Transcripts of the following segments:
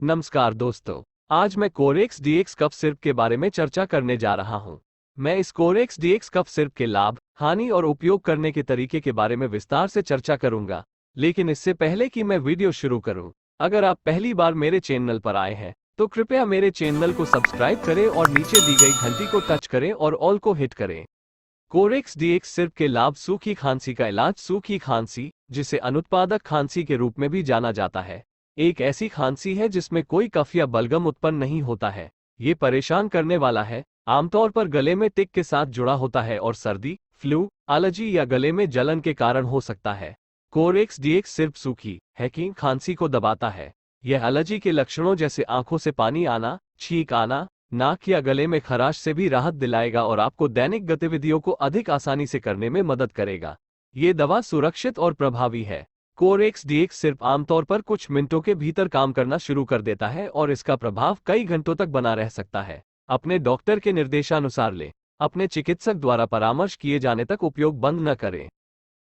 नमस्कार दोस्तों। आज मैं कोरेक्स डीएक्स कफ सिरप के बारे में चर्चा करने जा रहा हूं। मैं इस कोरेक्स डीएक्स कफ सिरप के लाभ, हानि और उपयोग करने के तरीके के बारे में विस्तार से चर्चा करूंगा। लेकिन इससे पहले कि मैं वीडियो शुरू करूं, अगर आप पहली बार मेरे चैनल पर आए हैं तो कृपया मेरे चैनल को सब्सक्राइब करें और नीचे दी गई घंटी को टच करें और ऑल को हिट करें। कोरेक्स डीएक्स सिरप के लाभ। सूखी खांसी का इलाज। सूखी खांसी, जिसे अनुत्पादक खांसी के रूप में भी जाना जाता है, एक ऐसी खांसी है जिसमें कोई कफ या बलगम उत्पन्न नहीं होता है। ये परेशान करने वाला है, आमतौर पर गले में टिक के साथ जुड़ा होता है और सर्दी, फ्लू, एलर्जी या गले में जलन के कारण हो सकता है। कोरेक्स डीएक्स सिर्फ सूखी है कि खांसी को दबाता है। यह एलर्जी के लक्षणों जैसे आंखों से पानी आना, छींक आना, नाक या गले में खराश से भी राहत दिलाएगा और आपको दैनिक गतिविधियों को अधिक आसानी से करने में मदद करेगा। ये दवा सुरक्षित और प्रभावी है। कोरेक्स डीएक्स सिर्फ आमतौर पर कुछ मिनटों के भीतर काम करना शुरू कर देता है और इसका प्रभाव कई घंटों तक बना रह सकता है। अपने डॉक्टर के निर्देशानुसार लें। अपने चिकित्सक द्वारा परामर्श किए जाने तक उपयोग बंद न करें।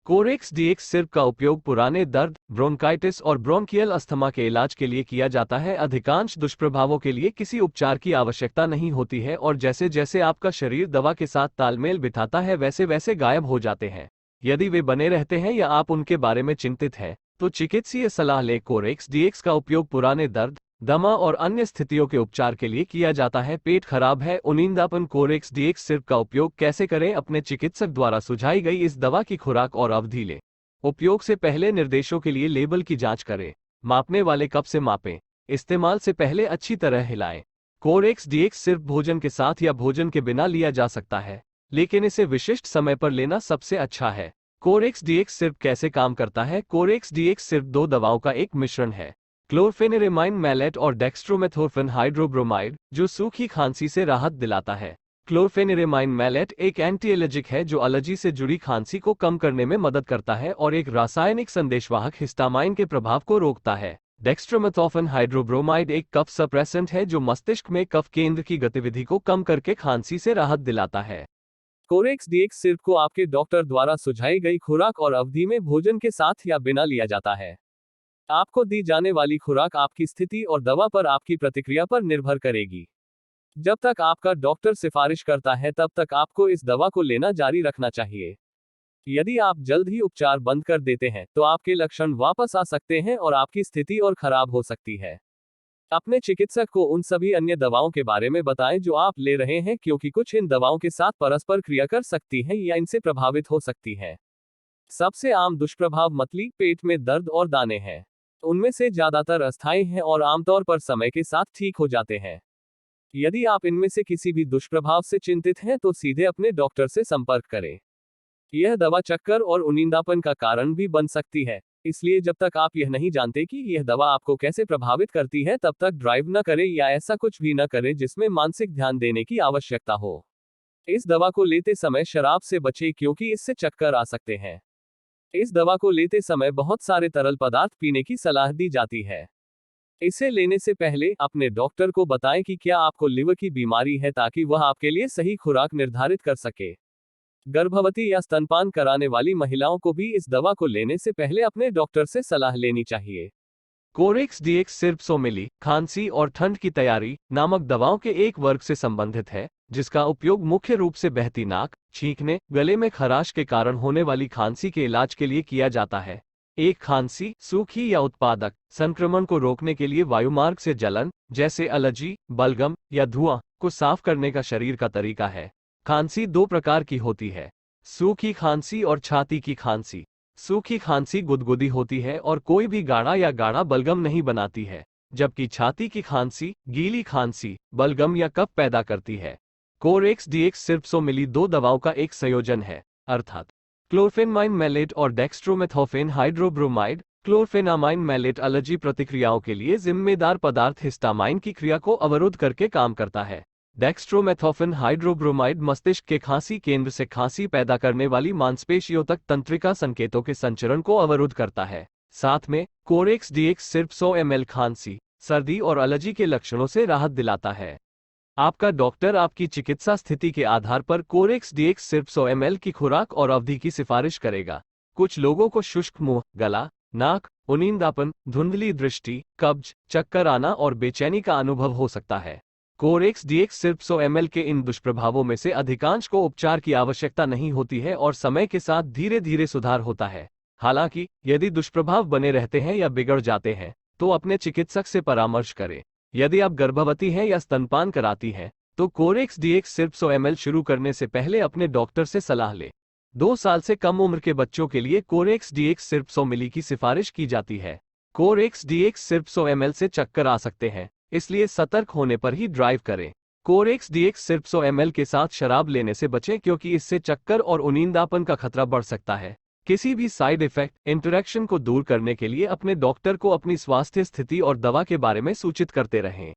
कोरेक्स डीएक्स सिरप का उपयोग पुराने दर्द, ब्रोंकाइटिस और ब्रोंकियल अस्थमा के इलाज के लिए किया जाता है। अधिकांश दुष्प्रभावों के लिए किसी उपचार की आवश्यकता नहीं होती है और जैसे जैसे आपका शरीर दवा के साथ तालमेल बिठाता है वैसे वैसे गायब हो जाते हैं। यदि वे बने रहते हैं या आप उनके बारे में चिंतित हैं तो चिकित्सीय सलाह लें। कोरेक्स डीएक्स का उपयोग पुराने दर्द, दमा और अन्य स्थितियों के उपचार के लिए किया जाता है। पेट खराब है, उनींदापन। कोरेक्स डीएक्स सिरप का उपयोग कैसे करें? अपने चिकित्सक द्वारा सुझाई गई इस दवा की खुराक और अवधि लें। उपयोग से पहले निर्देशों के लिए लेबल की जांच करें। मापने वाले कप से मापें। इस्तेमाल से पहले अच्छी तरह हिलाएं। कोरेक्स डीएक्स सिर्फ भोजन के साथ या भोजन के बिना लिया जा सकता है, लेकिन इसे विशिष्ट समय पर लेना सबसे अच्छा है। कोरेक्स डीएक्स सिर्फ कैसे काम करता है? कोरेक्स डीएक्स सिर्फ दो दवाओं का एक मिश्रण है, क्लोरफेनेरेमाइन मैलेट और डेक्स्ट्रोमेथोर्फेन हाइड्रोब्रोमाइड, जो सूखी खांसी से राहत दिलाता है। क्लोरफेनेरेमाइन मैलेट एक एंटी एलर्जिक है जो एलर्जी से जुड़ी खांसी को कम करने में मदद करता है और एक रासायनिक संदेशवाहक हिस्टामाइन के प्रभाव को रोकता है। डेक्स्ट्रोमेथोर्फेन हाइड्रोब्रोमाइड एक कफ सप्रेसेंट है जो मस्तिष्क में कफ केंद्र की गतिविधि को कम करके खांसी से राहत दिलाता है। कोरेक्स डीएक्स सिरप को आपके डॉक्टर द्वारा सुझाई गई खुराक और अवधि में भोजन के साथ या बिना लिया जाता है। आपको दी जाने वाली खुराक आपकी स्थिति और दवा पर आपकी प्रतिक्रिया पर निर्भर करेगी। जब तक आपका डॉक्टर सिफारिश करता है तब तक आपको इस दवा को लेना जारी रखना चाहिए। यदि आप जल्द ही उपचार बंद कर देते हैं तो आपके लक्षण वापस आ सकते हैं और आपकी स्थिति और खराब हो सकती है। अपने चिकित्सक को उन सभी अन्य दवाओं के बारे में बताएं जो आप ले रहे हैं, क्योंकि कुछ इन दवाओं के साथ परस्पर क्रिया कर सकती हैं या इनसे प्रभावित हो सकती हैं। सबसे आम दुष्प्रभाव मतली, पेट में दर्द और दाने हैं। उनमें से ज्यादातर अस्थायी हैं और आमतौर पर समय के साथ ठीक हो जाते हैं। यदि आप इनमें से किसी भी दुष्प्रभाव से चिंतित हैं तो सीधे अपने डॉक्टर से संपर्क करें। यह दवा चक्कर और उनींदापन का कारण भी बन सकती है, इसलिए जब तक आप यह नहीं जानते कि यह दवा आपको कैसे प्रभावित करती है तब तक ड्राइव न करें या ऐसा कुछ भी न करें जिसमें मानसिक ध्यान देने की आवश्यकता हो। इस दवा को लेते समय शराब से बचें क्योंकि इससे चक्कर आ सकते हैं। इस दवा को लेते समय बहुत सारे तरल पदार्थ पीने की सलाह दी जाती है। इसे लेने से पहले अपने डॉक्टर को बताएं कि क्या आपको लिवर की बीमारी है ताकि वह आपके लिए सही खुराक निर्धारित कर सके। गर्भवती या स्तनपान कराने वाली महिलाओं को भी इस दवा को लेने से पहले अपने डॉक्टर से सलाह लेनी चाहिए। कोरेक्स डीएक्स सिर्फ सोमेली, खांसी और ठंड की तैयारी नामक दवाओं के एक वर्ग से संबंधित है, जिसका उपयोग मुख्य रूप से बहती नाक, छींकने, गले में खराश के कारण होने वाली खांसी के इलाज के लिए किया जाता है। एक खांसी, सूखी या उत्पादक संक्रमण को रोकने के लिए वायुमार्ग से जलन, जैसे एलर्जी, बलगम या धुआं, को साफ करने का शरीर का तरीका है। खांसी दो प्रकार की होती है, सूखी खांसी और छाती की खांसी। सूखी खांसी गुदगुदी होती है और कोई भी गाढ़ा या गाढ़ा बलगम नहीं बनाती है, जबकि छाती की खांसी गीली खांसी, बलगम या कफ पैदा करती है। कोरेक्स डीएक्स सिर्फ सोमेली दो दवाओं का एक संयोजन है, अर्थात क्लोरफेनामाइन मैलेट और डेक्स्ट्रोमेथोर्फेन हाइड्रोब्रोमाइड। क्लोरफेनामाइन मैलेट एलर्जी प्रतिक्रियाओं के लिए जिम्मेदार पदार्थ हिस्टामाइन की क्रिया को अवरुद्ध करके काम करता है। डेक्स्ट्रोमेथोर्फेन हाइड्रोब्रोमाइड मस्तिष्क के खांसी केंद्र से खांसी पैदा करने वाली मांसपेशियों तक तंत्रिका संकेतों के संचरण को अवरुद्ध करता है। साथ में कोरेक्स डीएक्स सिर्फ 100 ml खांसी, सर्दी और एलर्जी के लक्षणों से राहत दिलाता है। आपका डॉक्टर आपकी चिकित्सा स्थिति के आधार पर कोरेक्स डीएक्स सिर्फ 100 ml की खुराक और अवधि की सिफारिश करेगा। कुछ लोगों को शुष्क मुंह, गला, नाक उनींदापन, धुंधली दृष्टि, कब्ज, चक्कर आना और बेचैनी का अनुभव हो सकता है। कोरेक्स डीएक्स सिर्फ 100 ml के इन दुष्प्रभावों में से अधिकांश को उपचार की आवश्यकता नहीं होती है और समय के साथ धीरे धीरे सुधार होता है। हालांकि यदि दुष्प्रभाव बने रहते हैं या बिगड़ जाते हैं तो अपने चिकित्सक से परामर्श करें। यदि आप गर्भवती हैं या स्तनपान कराती हैं तो कोरेक्स डीएक्स सिर्फ 100 ml शुरू करने से पहले अपने डॉक्टर से सलाह लें। 2 साल से कम उम्र के बच्चों के लिए कोरेक्स डीएक्स सिर्फ 100 मिली की सिफारिश की जाती है। कोरेक्स डीएक्स सिर्फ 100 ml से चक्कर आ सकते हैं, इसलिए सतर्क होने पर ही ड्राइव करें। कोरेक्स डीएक्स सिर्फ 100 ml के साथ शराब लेने से बचें क्योंकि इससे चक्कर और उनींदापन का खतरा बढ़ सकता है। किसी भी साइड इफेक्ट इंटरैक्शन को दूर करने के लिए अपने डॉक्टर को अपनी स्वास्थ्य स्थिति और दवा के बारे में सूचित करते रहें।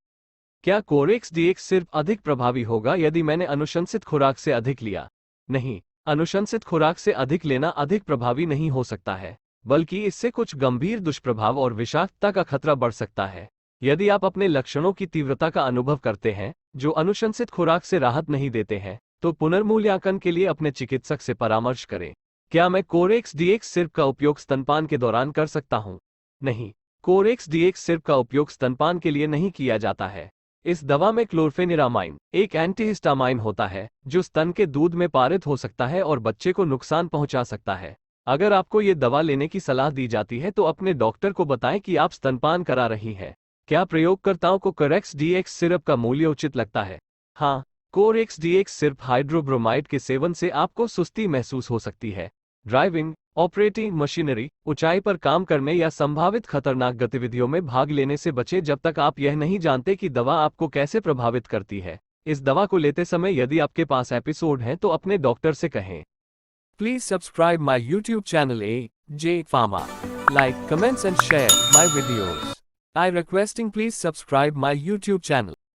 क्या कोरेक्स डीएक्स सिर्फ अधिक प्रभावी होगा यदि मैंने अनुशंसित खुराक से अधिक लिया? नहीं, अनुशंसित खुराक से अधिक लेना अधिक प्रभावी नहीं हो सकता है, बल्कि इससे कुछ गंभीर दुष्प्रभाव और विषाक्तता का खतरा बढ़ सकता है। यदि आप अपने लक्षणों की तीव्रता का अनुभव करते हैं जो अनुशंसित खुराक से राहत नहीं देते हैं, तो पुनर्मूल्यांकन के लिए अपने चिकित्सक से परामर्श करें। क्या मैं कोरेक्स डीएक्स सिर्फ का उपयोग स्तनपान के दौरान कर सकता हूं? नहीं, कोरेक्स डीएक्स सिर्फ का उपयोग स्तनपान के लिए नहीं किया जाता है। इस दवा में क्लोरफेनिरामाइन, एक एंटीहिस्टामाइन होता है जो स्तन के दूध में पारित हो सकता है और बच्चे को नुकसान पहुंचा सकता है। अगर आपको ये दवा लेने की सलाह दी जाती है तो अपने डॉक्टर को बताएं कि आप स्तनपान करा रही हैं। क्या प्रयोगकर्ताओं को कोरेक्स डीएक्स सिरप का मूल्य उचित लगता है? हाँ, कोरेक्स डीएक्स सिर्फ हाइड्रोब्रोमाइड के सेवन से आपको सुस्ती महसूस हो सकती है। ड्राइविंग, ऑपरेटिंग मशीनरी, ऊंचाई पर काम करने या संभावित खतरनाक गतिविधियों में भाग लेने से बचें जब तक आप यह नहीं जानते कि दवा आपको कैसे प्रभावित करती है। इस दवा को लेते समय यदि आपके पास एपिसोड हैं तो अपने डॉक्टर से कहें। Please subscribe my YouTube channel AJ Pharma. Like, comments and share my videos. I requesting please subscribe my YouTube channel.